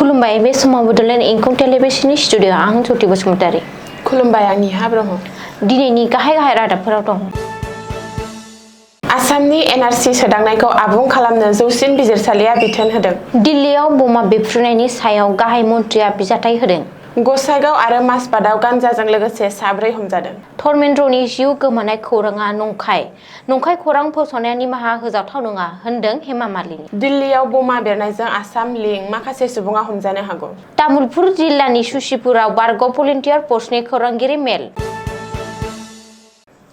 खुलुमबाय बे समाव बडोलेण्ड इंखं टेलिभिजननि स्टुडिअ आं ज्योति बसुमतारी। खुलुमबाय आं निहा ब्रह्म। दिनैनि गाहाय रादाबफोराव दं। आसामनि एनआरसि सोदांनायखौ आबुं खालामनो जौसिन बिजिरसालिया बिथोन होदों। दिल्लीयाव बमा बेफ्रुनायनि सायाव गाहाय मन्थ्रिया बिजाथाइ होदों। गसाइगाव आरो माजबाटआव गान्जाजों लोगोसे 4 हमजादों। धर्मेन्द्रनि जिउ गोमानाय खौराङा नंखाय खौरां फोसावनाया निमाहा होजाथाव नङा होनदों हेमा मालिनी। दिल्लीयाव बमा बेरनायजों आसाम लिंक माखासे सुबुङा हमजानो हागौ। तामुलपुर जिल्लानि सुसिपुराव बारग' भलन्टियार पस्टनि खौरांगिरि मेल।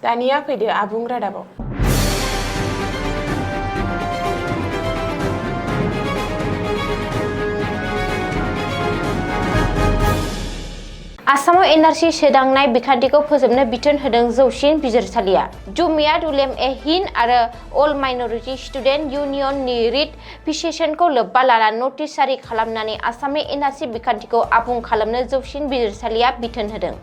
दानिया फैदो आबुं रादाबाव। आसामाव एनआरसि सोदांनाय बिखान्थिखौ फोजोबनो बिथोन होदों जौसिन बिजिरसालिया। जमियात उलेम ए हिन्द आरो अल माइनरिटि स्टुडेन्ट इउनियननि रिट पिटिशनखौ लोब्बा लाना नटिस जारि खालामनानै आसामनि एनआरसि बिखान्थिखौ आबुं खालामनो जौसिन बिजिरसालिया बिथोन होदों।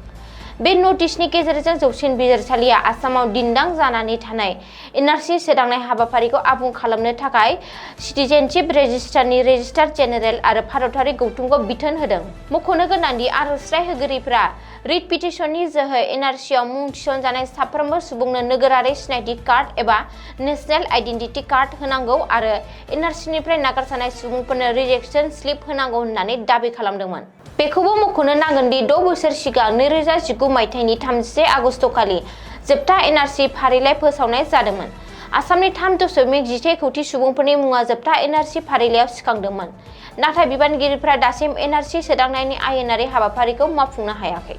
बे नटिसनि गेजेरजों जौसिन बिजिरसालिया आसामाव दिन्दां जानानै थानाय एनआरसि सोदांनाय हाबाफारिखौ आबुं खालामनो थाखाय सिटिजेनशिप रेजिस्टारनि रेजिस्ट्रार जेनेरेल आरो भारतारि गौथुमखौ बिथोन होदों। मख'नो गोनांदि आर'जलाइ होगिरिफ्रा रिट पिटिशननि जोहै एनआरसिआव मुं थिसनजानाय साफ्रोमबो सुबुंनो नोगोरारि सिनायथि कार्ड एबा नेशनेल आइडेन्टिटि कार्ड होनांगौ आरो एनआरसिनिफ्राय नागारजानाय सुबुंफोरनो रिजेक्सन स्लिप होनांगौ होननानै दाबि खालामदोंमोन। बेखौबो मख'नो नांगोन दि 6 बोसोर सिगां 2019 मायथाइनि 31 आगस्तखालि जोबथा एनआरसि फारिलाइ फोसावनाय जादोंमोन। आसामनि 3.1 कौटि सुबुंफोरनि मुङा जोबथा एनआरसि फारिलाइयाव सिखांदोंमोन। नाथाय बिबानगिरिफ्रा दासिम एनआरसि सोदांनायनि आयेनारि हाबाफारिखौ मावफुंनो हायाखै।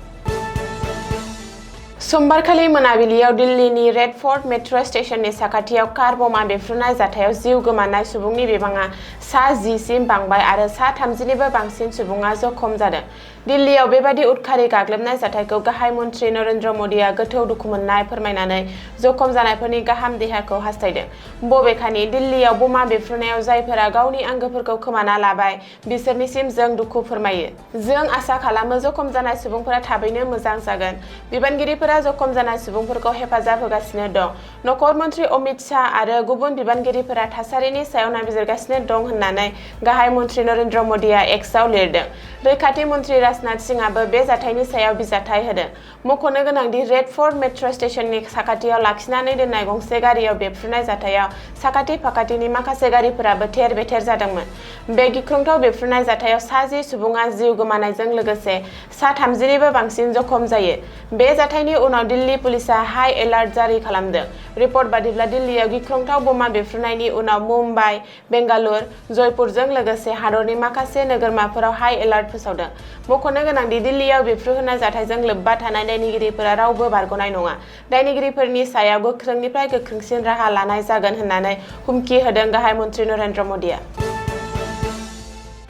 समबारखालि मोनाबिलियाव दिल्लीनि रेड फर्ट मेट्र' स्टेशननि साखाथियाव कार बमा बेफ्रुनाय जाथायाव जिउ गोमानाय सुबुंनि बिबाङा 10 सिम बांबाय आरो 30निबो बांसिन सुबुङा जखम जादों। दिल्लीयाव बेबादि उदखारि गाग्लोबनाय जाथायखौ गाहाय मन्थ्रि नरेन्द्र मदिआ गोथौ दुखु मोननाय फोरमायनानै जखम जानायफोरनि गाहाम देहाखौ हास्थायदों। बबेखानि दिल्लीयाव बमा बेफ्रुनायाव जायफोरा गावनि आंगोफोरखौ खोमाना लाबाय बिसोरनिसिम जों दुखु फोरमायो। जों आसा खालामो जखम जानाय सुबुंफोरा थाबैनो मोजां जागोन। बिबानगिरिफोरा जखम जानाय सुबुंफोरखौ हेफाजाब होगासिनो दं। नखर मन्थ्रि अमित शाह आरो गुबुन बिबानगिरिफोरा थासारिनि सायाव नायबिजिरगासिनो दं होननानै गाहाय मन्थ्रि नरेन्द्र मदिआ एक्सआव लिरदों। रैखाथि मन्थ्रि राजनाथ सिंहआबो बे जाथायनि सायाव बिजाथाइ होदों। मख'नो गोनांदि रेड फर्ट मेट्र' स्टेशननि साखाथियाव लाखिनानै दोननाय गंसे गारियाव बेफ्रुनाय जाथायाव साखाथि फाखाथिनि माखासे गारिफोराबो थेर-बेथेर जादोंमोन। बे गिख्रंथाव बेफ्रुनाय जाथायाव 10 सुबुङा जिउ गोमानायजों लोगोसे 30निबो बांसिन जखम जायो। बे जाथायनि उनाव दिल्ली पुलिसआ हाई एलार्ट जारि खालामदों। रिपर्ट बादिब्ला दिल्लीयाव गिख्रंथाव बमा बेफ्रुनायनि उनाव मुम्बाइ, बेंगालुर, जयपुरजों लोगोसे हादरनि माखासे नोगोरमाफोराव हाई एलार्ट फोसावदों। मख'नो गोनांदि दिल्लीयाव बेफ्रुहोनाय जाथायजों लोब्बा थानाय दायनिगिरिफोरा रावबो बारग'नाय नङा। दायनिगिरिफोरनि सायाव गोख्रोंनिफ्राय गोख्रोंसिन राहा लानाय जागोन होननानै हुमखि होदों गाहाय मन्थ्रि नरेन्द्र मदिआ।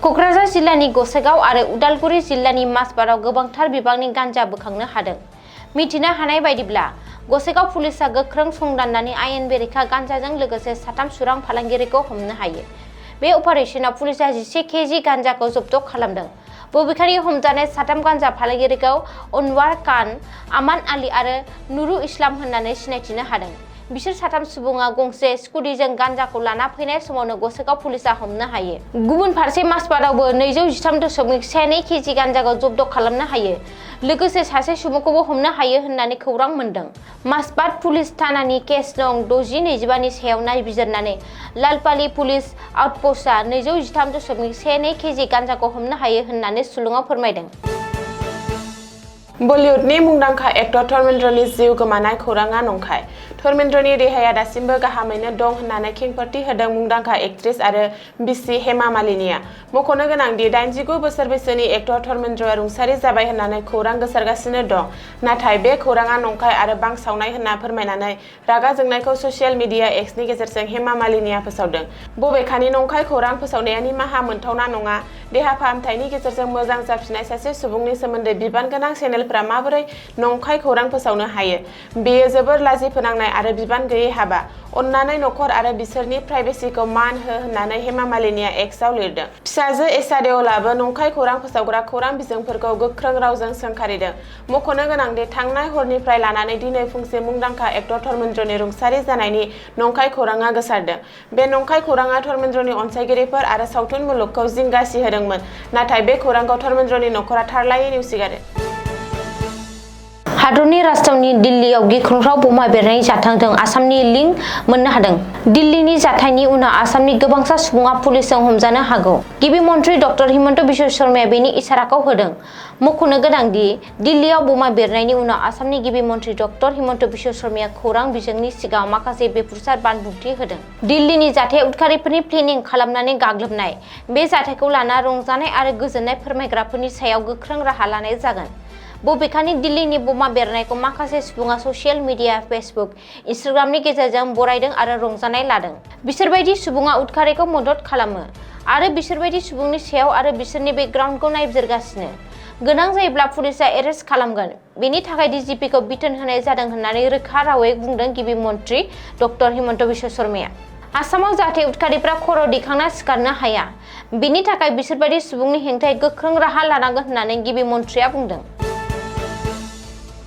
क'क्राझार जिल्लानि गसाइगाव आरो उदालगुरि जिल्लानि माजबाटआव गोबांथार बिबांनि गान्जा बोखांनो हादों। मिथिनो हानाय बायदिब्ला गसाइगाव पुलिसआ गोख्रों संदाननानै आयेन बेरेखा गान्जाजों लोगोसे 3 सुरां फालांगिरिखौ हमनो हायो। बे अपारेशनाव पुलिसआ 11 केजि गान्जाखौ जब्द खालामदों। बबेखानि हमजानाय 3 गान्जा फालांगिरिखौ अनवार खान, आमान आली आरो नुरु इस्लाम होननानै सिनायथिनो हादों। बिसोर 3 सुबुङा गंसे स्कुटिजों गान्जाखौ लाना फैनाय समावनो गसाइगाव पुलिसआ हमनो हायो। गुबुन फारसे माजबाटआवबो 213.12 केजि गान्जाखौ जब्द खालामनो हायो। लोगोसे सासे सुबुंखौबो हमनो हायो होननानै खौरां मोन्दों। माजबाट पुलिस थानानि केस नं 6025 नि सायाव नायबिजिरनानै लालपाली पुलिस आउटपस्टआ 213.12 केजि गान्जाखौ हमनो हायो होननानै सुलुङाव फोरमायदों। बलिउडनि मुंदांखा एक्टर धर्मेन्द्रनि जिउ गोमानाय खौराङा नंखाय। धर्मेन्द्रनि देहाया दासिमबो गाहामैनो दं होननानै खेंफोरथि होदों मुंदांखा एक्ट्रेस आरो बिसि हेमा मालिनीआ। मख'नो गोनांदि 89 बोसोर बैसोनि एक्टर धर्मेन्द्रआ रुंसारि जाबाय होननानै खौरां गोसारगासिनो दं। नाथाय बे खौराङा नंखाय आरो बांसावनाय होनना फोरमायनानै रागा जोंनायखौ ससियेल मिडिया एक्सनि गेजेरजों हेमा मालिनीआ फोसावदों। बबेखानि नंखाय खौरां फोसावनाया निमाहा मोनथावना नङा। देहा फाहामथायनि गेजेरजों मोजां जाफिननाय सासे सुबुंनि सोमोन्दै बिबानगोनां चेनेलफोरा माबोरै नंखाय खौरां फोसावनो हायो? बेयो जोबोर लाजि फोनांनाय आरो बिबान गैयै हाबा। अन्नानै नखर आरो बिसोरनि प्राइभेसिखौ मान हो होननानै हेमा मालिनीआ एक्सआव लिरदों। फिसाजो एसा देओलआबो नंखाय खौरां फोसावग्रा खौरां बिजोंफोरखौ गोख्रों रावजों सोंखारिदों। मख'नो गोनांदि थांनाय हरनिफ्राय लानानै दिनै फुंसे मुंदांखा एक्टर धर्मेन्द्रनि रुंसारि जानायनि नंखाय खौराङा गोसारदों। बे नंखाय खौराङा धर्मेन्द्रनि अनसायगिरिफोर आरो सावथुन मुलुगखौ जिंगा सिहोदोंमोन, नाथाय बे खौरांखौ धर्मेन्द्रनि नखरा थारलायै नेवसिगारो। हादरनि राजधानी दिल्लीयाव गिख्रंथाव बमा बेरनायनि जाथायजों आसामनि लिंक मोननो हादों। दिल्लीनि जाथायनि उनाव आसामनि गोबांसा सुबुङा पुलिसजों हमजानो हागौ। गिबि मन्थ्रि डक्टर हिमन्त बिश्व शर्माया बेनि इसाराखौ होदों। मख'नो गोनांदि दिल्लीयाव बमा बेरनायनि उनाव आसामनि गिबि मन्थ्रि डक्टर हिमन्त बिश्व शर्माया खौरां बिजोंनि सिगाङाव माखासे बेफुरसार बानबुंथि होदों। दिल्लीनि जाथाया उदखारिफोरनि प्लेनिं खालामनानै गाग्लोबनाय। बे जाथायखौ लाना रंजानाय आरो गोजोननाय फोरमायग्राफोरनि सायाव गोख्रों राहा लानाय जागोन। बबेखानि दिल्लीनि बमा बेरनायखौ माखासे सुबुङा ससियेल मिडिया, फेसबुक, इनस्टाग्रामनि गेजेरजों बरायदों आरो रंजानाय लादों। बिसोरबायदि सुबुङा उदखारिखौ मदद खालामो आरो बिसोरबायदि सुबुंनि सायाव आरो बिसोरनि बेकग्राउन्डखौ नायबिजिरगासिनो। गोनां जायोब्ला पुलिसआ एरेस्ट खालामगोन। बेनि थाखाय डिजिपिखौ बिथोन होनाय जादों होननानै रोखा रावै बुंदों गिबि मन्थ्रि डक्टर हिमन्त बिश्व शर्माया। आसामाव जाहाथे उदखारिफ्रा खर' दिखांना सिखारनो हाया, बेनि थाखाय बिसोरबायदि सुबुंनि हेंथायै गोख्रों राहा लानांगोन होननानै गिबि मन्थ्रिया बुंदों।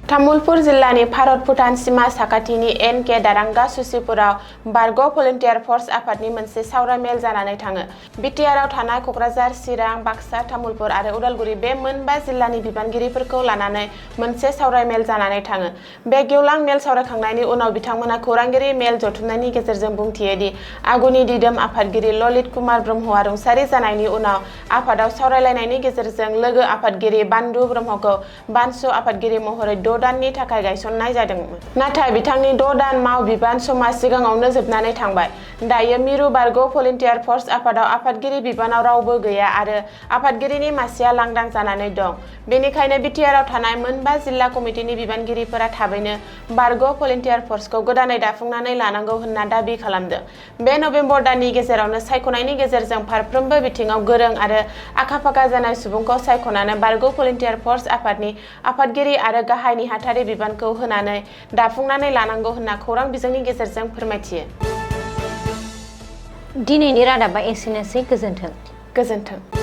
तामुलपुर जिल्लानि भारत-भुटान सिमा साखाथिनि एन.के. दारांगा सुसिपुराव बारग' भलन्टियार फर्स आफादनि मोनसे सावरायमेल जानानै थाङो। बिटिआरआव थानाय क'क्राझार, चिरां, बाक्सा, तामुलपुर आरो उदालगुरि बे मोनबा जिल्लानि बिबानगिरिफोरखौ लानानै मोनसे सावरायमेल जानानै थाङो। बे गेवलां मेल सावरायखांनायनि उनाव बिथांमोना खौरांगिरि मेल जथुमनायनि गेजेरजों बुंथियो दि आगुनि दिदोम आफादगिरि ललित कुमार ब्रह्मआ रुंसारि जानायनि उनाव आफादाव सावरायलायनायनि गेजेरजों लोगो आफादगिरि बान्दु ब्रह्मखौ बानस' आफादगिरि महरै 6 दाननि थाखाय गायसननाय जादोंमोन। नाथाय बिथांनि 6 दान माव बिबान समा सिगाङावनो जोबनानै थांबाय। दायो मिरु बारग' भलन्टियार फर्स आफादाव आफादगिरि बिबानाव रावबो गैया आरो आफादगिरिनि मासिया लांदां जानानै दं। बेनिखायनो बिटिआरआव थानाय मोनबा जिल्ला कमिटिनि बिबानगिरिफोरा थाबैनो बारग' भलन्टियार फर्सखौ गोदानै दाफुंनानै लानांगौ होनना दाबि खालामदों। बे नबेम्बर दाननि गेजेरावनो सायख'नायनि गेजेरजों फारफ्रोमबो बिथिङाव गोरों आरो आखा-फाखा जानाय सुबुंखौ सायख'नानै बारग' भलन्टियार फर्स आफादनि आफादगिरि आरो गाहाय नेहाथारि बिबानखौ होनानै दाफुंनानै लानांगौ होनना खौरां बिजोंनि गेजेरजों फोरमायथियो। दिनैनि रादाबा एसेनोसै। गोजोन्थों। गोजोन्थों।